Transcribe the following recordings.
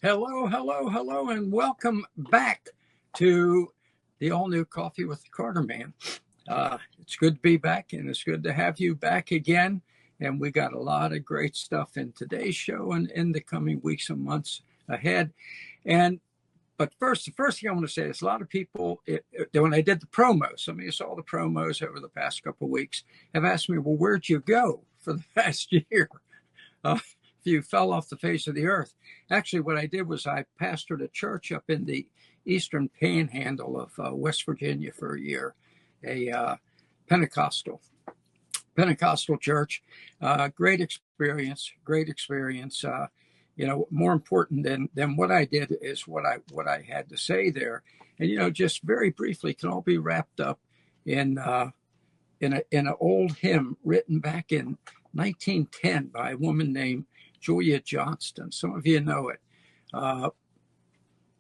Hello, hello, hello, and welcome back to the all-new Coffee with the Carterman. It's good to be back, and it's good to have you back again. And we got a lot of great stuff in today's show and in the coming weeks and months ahead. And but first, the first thing I want to say is a lot of people, when I did the promos, some of you saw the promos over the past couple of weeks, have asked me, well, where'd you go for the past year? If you fell off the face of the earth. Actually, what I did was I pastored a church up in the eastern panhandle of West Virginia for a year, a Pentecostal church. Great experience, great experience. More important than what I did is what I had to say there. And just very briefly, can all be wrapped up in an old hymn written back in 1910 by a woman named Julia Johnston. Some of you know it.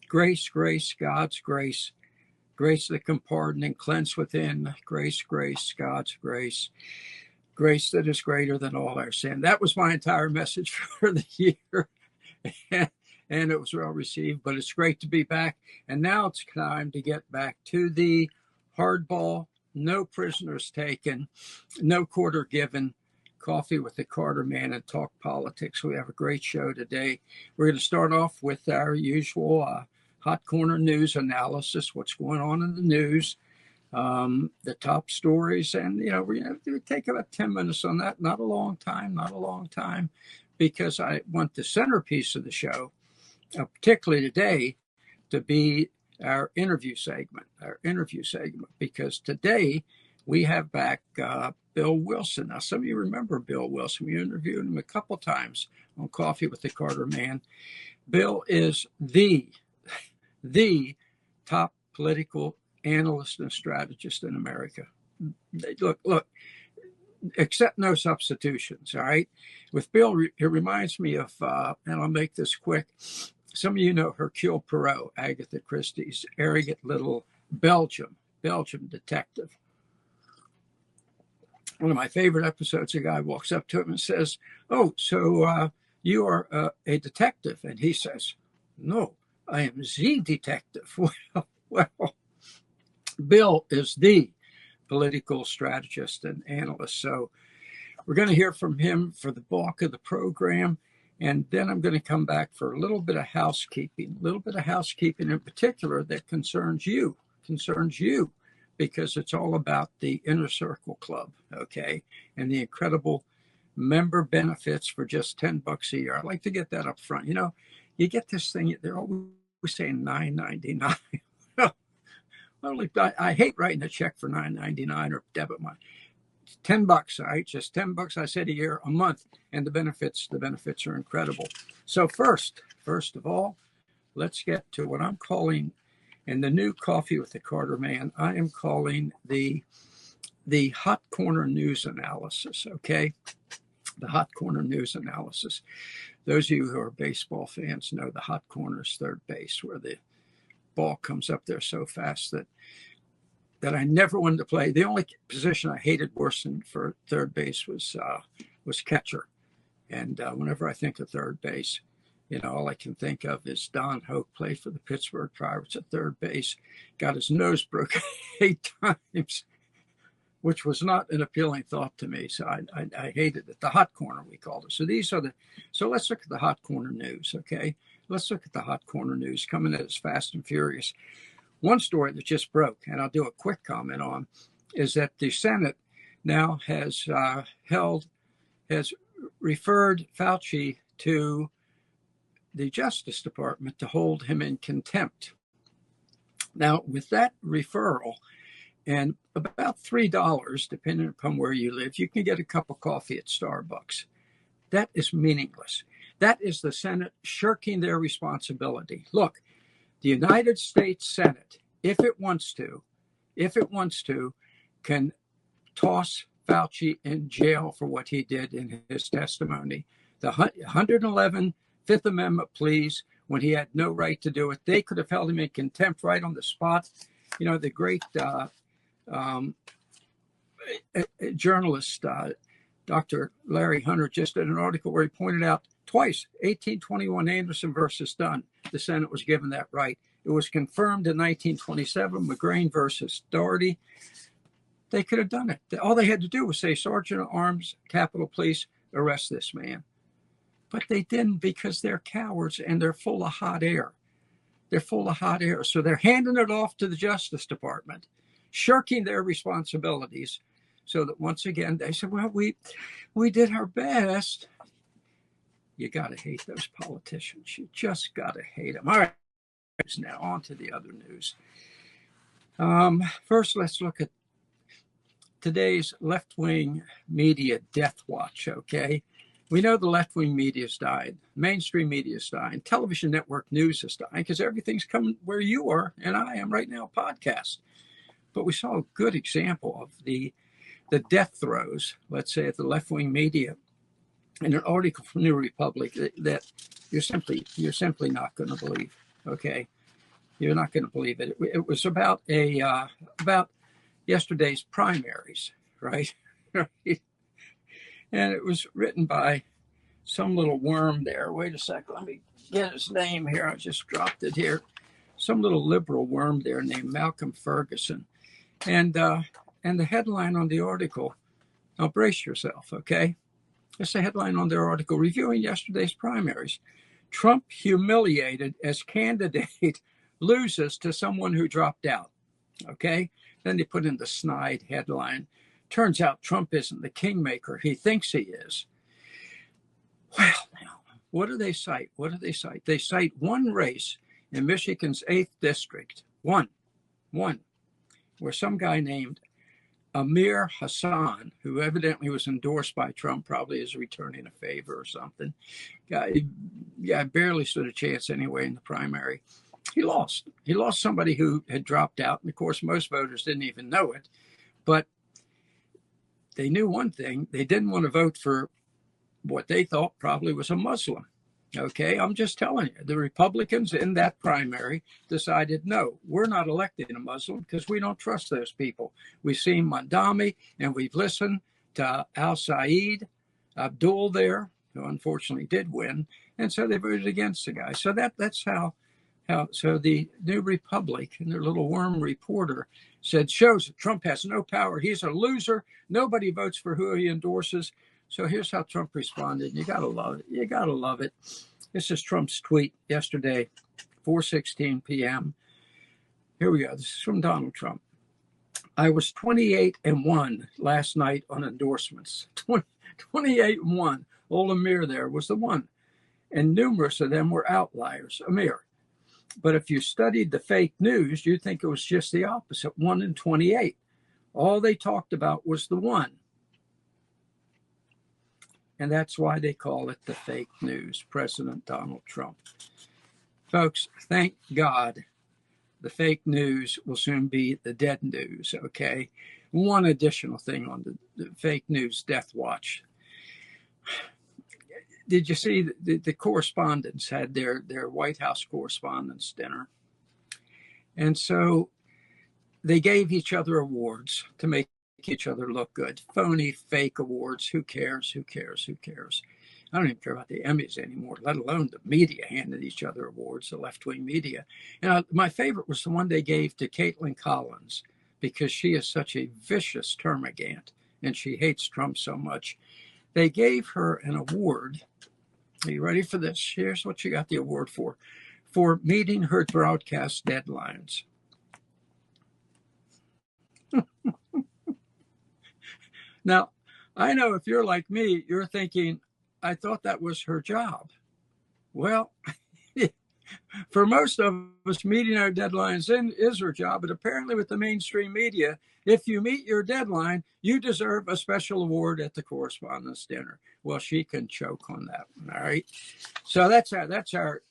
Grace, grace, God's grace, grace that can pardon and cleanse within. Grace, grace, God's grace, grace that is greater than all our sin. That was my entire message for the year. And it was well received, but it's great to be back. And now it's time to get back to the hardball, no prisoners taken, no quarter given, Coffee with the Carterman and talk politics. We have a great show today. We're going to start off with our usual hot corner news analysis, what's going on in the news, the top stories, and we're going to take about 10 minutes on that. Not a long time, because I want the centerpiece of the show, particularly today, to be our interview segment, because today we have back Bill Wilson. Now, some of you remember Bill Wilson. We interviewed him a couple times on Coffee with the Carterman. Bill is the top political analyst and strategist in America. Look, accept no substitutions, all right? With Bill, it reminds me of, and I'll make this quick, some of you know Hercule Poirot, Agatha Christie's arrogant little Belgium detective. One of my favorite episodes, a guy walks up to him and says, "Oh, so you are a detective?" And he says, "No, I am the detective." Well, Bill is the political strategist and analyst. So we're going to hear from him for the bulk of the program. And then I'm going to come back for a little bit of housekeeping in particular that concerns you, because it's all about the Inner Circle Club, okay, and the incredible member benefits for just $10 a year. I'd like to get that up front. You get this thing, they're always saying $9.99. I hate writing a check for $9.99 or debit money. $10, all right, just $10. I said a year, a month, and the benefits are incredible. So first of all, let's get to what I'm calling, in the new Coffee with the Carterman, I am calling the hot corner news analysis. Okay, the hot corner news analysis. Those of you who are baseball fans know the hot corner is third base, where the ball comes up there so fast that I never wanted to play. The only position I hated worse than for third base was catcher. And whenever I think of third base, all I can think of is Don Hoke played for the Pittsburgh Pirates at third base, got his nose broken 8 times, which was not an appealing thought to me. So I hated it. The hot corner, we called it. So let's look at the hot corner news, okay? Let's look at the hot corner news coming at us fast and furious. One story that just broke, and I'll do a quick comment on, is that the Senate now has referred Fauci to the Justice Department to hold him in contempt. Now, with that referral, and about $3, depending upon where you live, you can get a cup of coffee at Starbucks. That is meaningless. That is the Senate shirking their responsibility. Look, the United States Senate, if it wants to, can toss Fauci in jail for what he did in his testimony. The 111 Fifth Amendment pleas, when he had no right to do it, they could have held him in contempt right on the spot. The great journalist, Dr. Larry Hunter, just did an article where he pointed out Twice, 1821 Anderson versus Dunn, the Senate was given that right. It was confirmed in 1927, McGrain versus Doherty. They could have done it. All they had to do was say, Sergeant at Arms, Capitol Police, arrest this man. But they didn't, because they're cowards and they're full of hot air. They're full of hot air. So they're handing it off to the Justice Department, shirking their responsibilities, so that once again they said, well, we did our best. You got to hate those politicians. You just got to hate them. All right, now on to the other news. First, let's look at today's left-wing media death watch, okay? We know the left-wing media's died. Mainstream media's dying. Television network news is dying because everything's coming where you are and I am right now, podcast. But we saw a good example of the death throes, let's say, at the left-wing media in an article from New Republic that you're simply not going to believe, okay? You're not going to believe it. It was about about yesterday's primaries, right? And it was written by some little worm there. Wait a second, let me get his name here. I just dropped it here. Some little liberal worm there named Malcolm Ferguson. And the headline on the article, now brace yourself, okay? It's the headline on their article, reviewing yesterday's primaries. Trump humiliated as candidate loses to someone who dropped out, okay? Then they put in the snide headline. Turns out Trump isn't the kingmaker he thinks he is. Well, now, what do they cite? What do they cite? They cite one race in Michigan's 8th district, one, where some guy named Amir Hassan, who evidently was endorsed by Trump, probably as returning a favor or something, guy barely stood a chance anyway in the primary. He lost. He lost somebody who had dropped out. And of course, most voters didn't even know it. But they knew one thing. They didn't want to vote for what they thought probably was a Muslim. Okay, I'm just telling you, the Republicans in that primary decided, no, we're not electing a Muslim because we don't trust those people. We've seen Mandami and we've listened to Al-Said Abdul there, who unfortunately did win. And so they voted against the guy. So that's how so the New Republic and their little worm reporter said, shows that Trump has no power. He's a loser. Nobody votes for who he endorses. So here's how Trump responded. You got to love it. You got to love it. This is Trump's tweet yesterday, 4:16 p.m. Here we go. This is from Donald Trump. I was 28-1 last night on endorsements. 28-1. Old Amir there was the one. And numerous of them were outliers. Amir. But if you studied the fake news, you'd think it was just the opposite, 1 in 28. All they talked about was the one. And that's why they call it the fake news, President Donald Trump. Folks, thank God the fake news will soon be the dead news, okay? One additional thing on the fake news death watch. Did you see the correspondents had their White House Correspondents' Dinner? And so they gave each other awards to make each other look good. Phony, fake awards. Who cares? Who cares? Who cares? I don't even care about the Emmys anymore, let alone the media handed each other awards, the left-wing media. And my favorite was the one they gave to Caitlin Collins, because she is such a vicious termagant and she hates Trump so much. They gave her an award. Are you ready for this? Here's what she got the award for meeting her broadcast deadlines. Now, I know if you're like me, you're thinking, I thought that was her job. Well, for most of us, meeting our deadlines is her job, but apparently with the mainstream media, if you meet your deadline, you deserve a special award at the Correspondents' Dinner. Well, she can choke on that one, all right? So that's our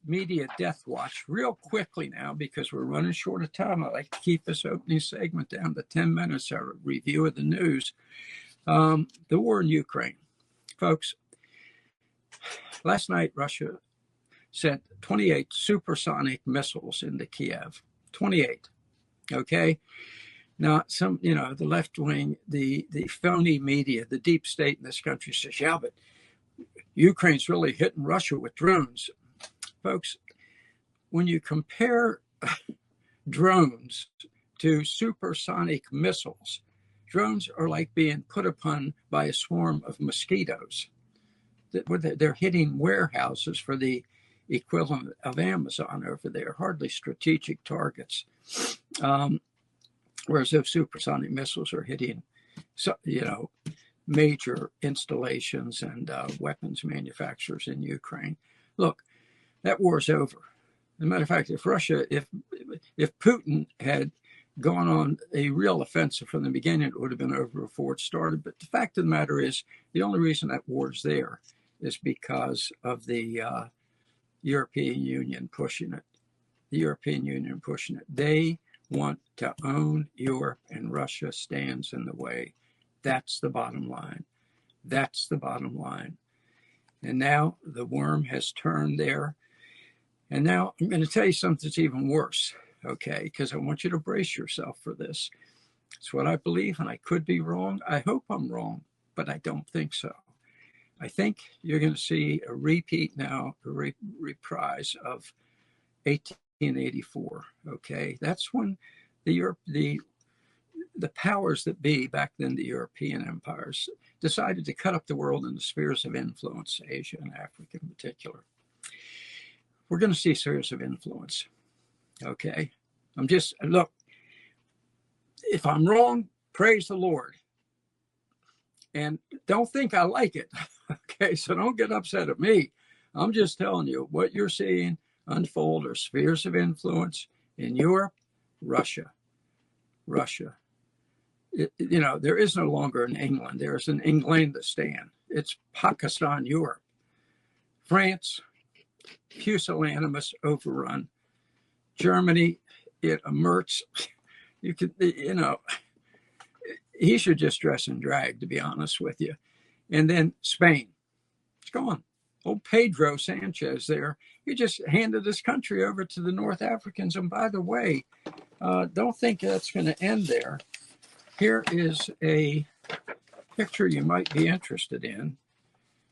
media death watch. Real quickly now, because we're running short of time, I like to keep this opening segment down to 10 minutes, our review of the news. The war in Ukraine. Folks, last night, Russia sent 28 supersonic missiles into Kiev. 28, okay? Now, the left wing, the phony media, the deep state in this country says, yeah, but Ukraine's really hitting Russia with drones. Folks, when you compare drones to supersonic missiles, drones are like being put upon by a swarm of mosquitoes. They're hitting warehouses for the equivalent of Amazon over there, hardly strategic targets. Whereas if supersonic missiles are hitting, major installations and weapons manufacturers in Ukraine. Look, that war's over. As a matter of fact, if Putin had gone on a real offensive from the beginning, it would have been over before it started. But the fact of the matter is, the only reason that war's there is because of the European Union pushing it. The European Union pushing it. They want to own Europe, and Russia stands in the way. That's the bottom line. That's the bottom line. And now the worm has turned there. And now I'm going to tell you something that's even worse, okay? Because I want you to brace yourself for this. It's what I believe, and I could be wrong. I hope I'm wrong, but I don't think so. I think you're going to see a repeat now, a reprise of 1884, okay? That's when the powers that be, back then the European empires, decided to cut up the world into spheres of influence, Asia and Africa in particular. We're going to see spheres of influence, okay? Look, if I'm wrong, praise the Lord. And don't think I like it, okay? So don't get upset at me. I'm just telling you, what you're seeing unfold are spheres of influence in Europe, Russia. There is no longer an England. There is an Englandistan. It's Pakistan, Europe. France, pusillanimous, overrun. Germany, it emerges. He should just dress in drag, to be honest with you. And then Spain, it's gone. Old Pedro Sanchez there, he just handed this country over to the North Africans. And by the way, don't think that's going to end there. Here is a picture you might be interested in.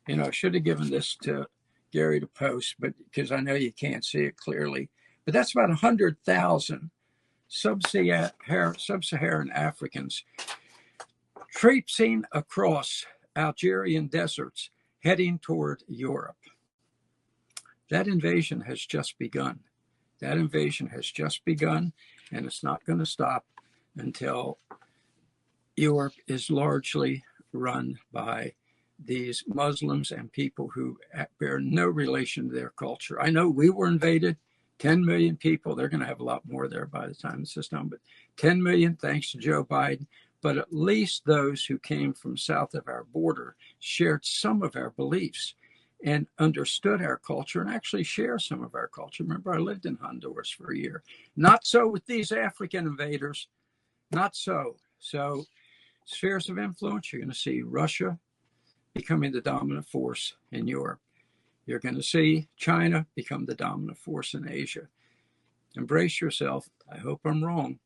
I should have given this to Gary to post, but because I know you can't see it clearly. But that's about 100,000 sub-Saharan Africans traipsing across Algerian deserts, heading toward Europe. That invasion has just begun. And it's not going to stop until Europe is largely run by these Muslims and people who bear no relation to their culture. I know we were invaded, 10 million people. They're going to have a lot more there by the time this is done, but 10 million thanks to Joe Biden. But at least those who came from south of our border shared some of our beliefs and understood our culture and actually share some of our culture. Remember, I lived in Honduras for a year. Not so with these African invaders. Not so. So spheres of influence, you're going to see Russia becoming the dominant force in Europe. You're going to see China become the dominant force in Asia. Embrace yourself. I hope I'm wrong.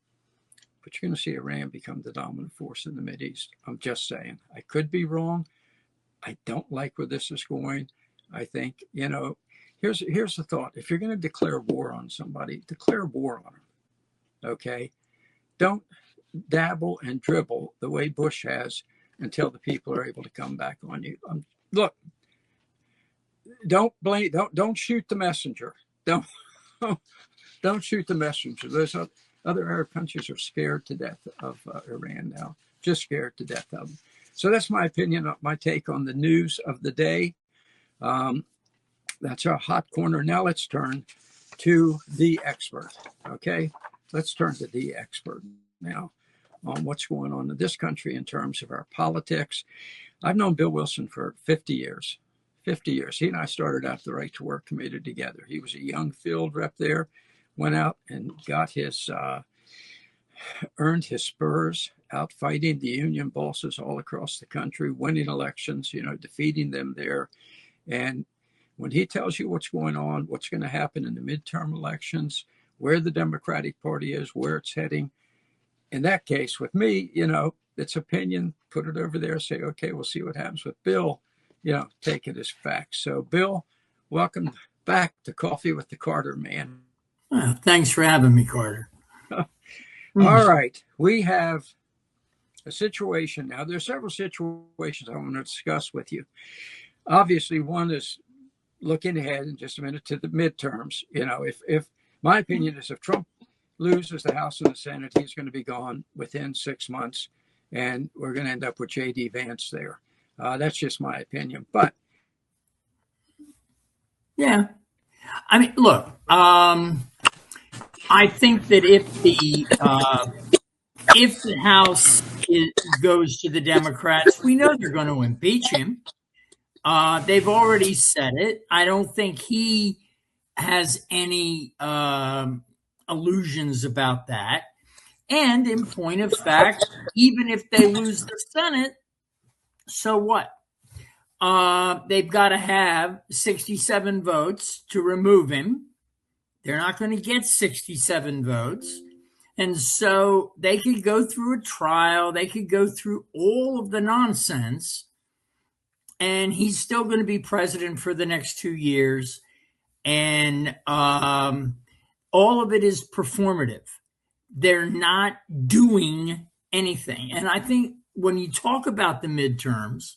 But you're going to see Iran become the dominant force in the Mideast. I'm just saying. I could be wrong. I don't like where this is going. I think, here's the thought. If you're going to declare war on somebody, declare war on them. Okay? Don't dabble and dribble the way Bush has until the people are able to come back on you. Look, don't shoot the messenger. Don't shoot the messenger. Those other Arab countries are scared to death of Iran now, just scared to death of them. So that's my opinion, my take on the news of the day. That's our hot corner. Now let's turn to the expert. Okay, let's turn to the expert now on what's going on in this country in terms of our politics. I've known Bill Wilson for 50 years. 50 years. He and I started out the Right to Work Committee together. He was a young field rep there, went out and got earned his spurs out fighting the union bosses all across the country, winning elections, defeating them there. And when he tells you what's going on, what's going to happen in the midterm elections, where the Democratic Party is, where it's heading, in that case, with me, it's opinion, put it over there, say, okay, we'll see what happens with Bill. take it as facts. So, Bill, welcome back to Coffee with the Carterman. Thanks for having me, Carter. All right. We have a situation now. There are several situations I want to discuss with you. Obviously, one is looking ahead in just a minute to the midterms. If my opinion is if Trump loses the House and the Senate, he's going to be gone within 6 months, and we're going to end up with J.D. Vance there. That's just my opinion. But yeah, I mean, look, I think that if the House goes to the Democrats, we know they're going to impeach him. They've already said it. I don't think he has any illusions about that. And in point of fact, even if they lose the Senate, so what? They've got to have 67 votes to remove him. They're not going to get 67 votes. And so they could go through a trial. They could go through all of the nonsense. And he's still going to be president for the next 2 years. And all of it is performative. They're not doing anything. And I think when you talk about the midterms,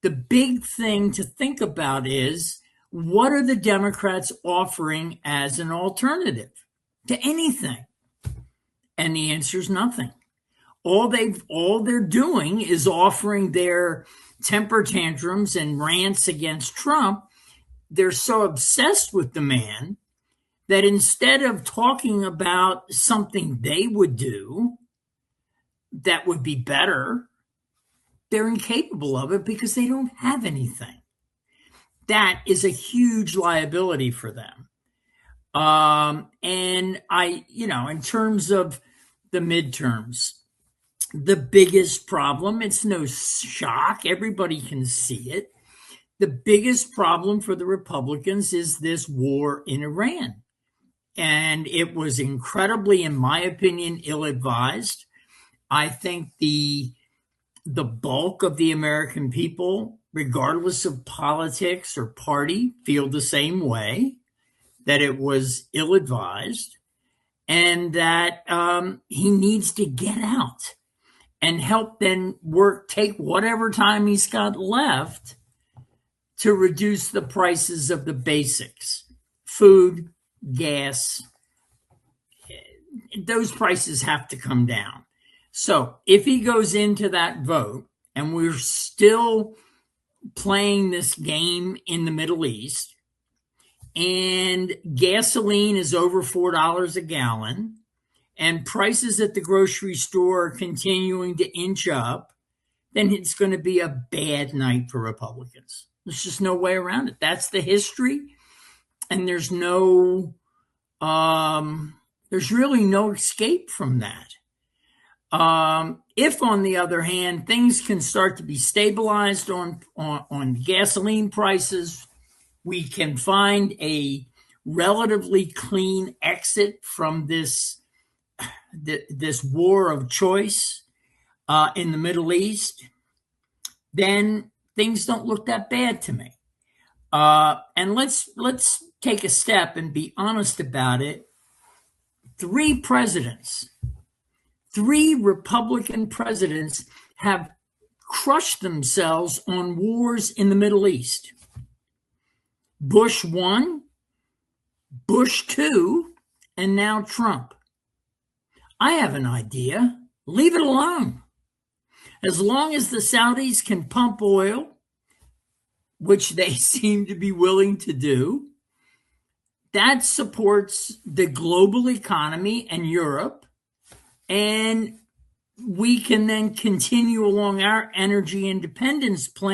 the big thing to think about is, what are the Democrats offering as an alternative to anything? And the answer is nothing. All they're doing is offering their temper tantrums and rants against Trump. They're so obsessed with the man that instead of talking about something they would do that would be better, they're incapable of it because they don't have anything. That is a huge liability for them. And in terms of the midterms, the biggest problem, it's no shock, everybody can see it. The biggest problem for the Republicans is this war in Iran. And it was incredibly, in my opinion, ill-advised. I think the bulk of the American people, regardless of politics or party, feel the same way, that it was ill-advised, and that he needs to get out and help then take whatever time he's got left to reduce the prices of the basics, food, gas. Those prices have to come down. So if he goes into that vote and we're still playing this game in the Middle East and gasoline is over $4 a gallon and prices at the grocery store are continuing to inch up, then it's going to be a bad night for Republicans. There's just no way around it. That's the history. And there's really no escape from that. If, on the other hand, things can start to be stabilized on gasoline prices, we can find a relatively clean exit from this war of choice in the Middle East, then things don't look that bad to me. And let's take a step and be honest about it. 3 Republican presidents have crushed themselves on wars in the Middle East. Bush 1, Bush 2, and now Trump. I have an idea. Leave it alone. As long as the Saudis can pump oil, which they seem to be willing to do, that supports the global economy and Europe, and we can then continue along our energy independence plan.